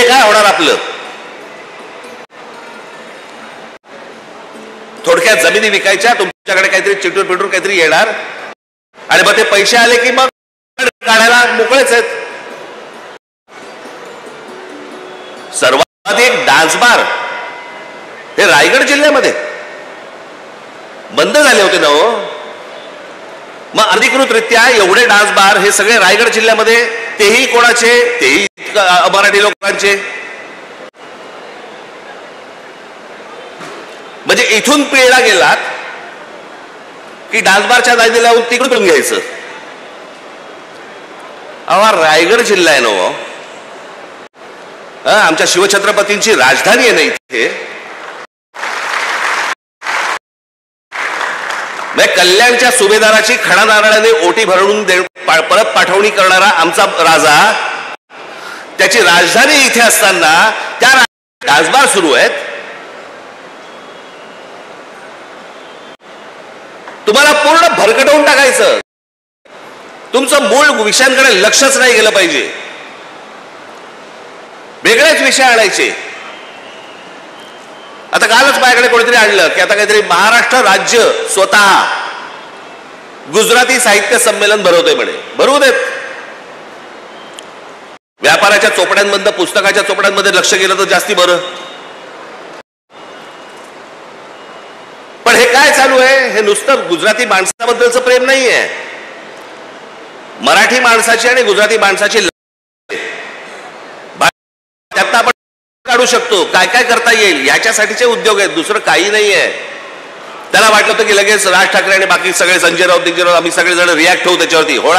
पुढे काय होणार आपलं? थोडक्यात जमिनी विकायच्या, तुमच्याकडे काहीतरी चिटूर पिटूर काहीतरी येणार आणि मग ते पैसे आले की मग काढायला मोकळेच आहेत. सर्वाधिक डान्स बार हे रायगड जिल्ह्यामध्ये बंद झाले होते ना हो. मग अधिकृतरित्या एवढे डान्स बार हे सगळे रायगड जिल्ह्यामध्ये, तेही कोणाचे? तेही मराठी लोकांचे. म्हणजे इथून पिळला गेलात की डान्सबारच्या जागी लावून तिकडून घ्यायचं. अवा रायगड जिल्हा आहे ना, आमच्या शिवछत्रपतींची राजधानी आहे ना इथे. कल्याणच्या सुभेदाराची खडा नारळाने ओटी भरून परत पाठवणी करणारा आमचा राजा, त्याची राजधानी इथे असताना त्या डान्सबार सुरू आहेत. तुम्हाला पूर्ण भरकटवून टाकायचं. तुमचं मूळ विषयांकडे लक्षच नाही गेलं पाहिजे. वेगळेच विषय आणायचे. आता कालच माझ्याकडे कोणीतरी आणलं की आता काहीतरी महाराष्ट्र राज्य स्वतः गुजराती साहित्य संमेलन भरवतोय म्हणे. भरवू देत. व्यापाराच्या चोपड्यांमधलं पुस्तकाच्या चोपड्यांमध्ये लक्ष गेलं तर जास्ती बरं. पण हे काय चालू आहे? हे नुसतं गुजराती माणसाबद्दलचं प्रेम नाहीये. मराठी माणसाची आणि गुजराती माणसाची त्यात आपण काढू शकतो. काय काय करता येईल याच्यासाठीचे उद्योग आहेत, दुसरं काही नाहीये. त्याला वाटलं होतं की लगेच राज ठाकरे आणि बाकी सगळे संजय राऊत आम्ही सगळेजण रिॲक्ट होऊ त्याच्यावरती.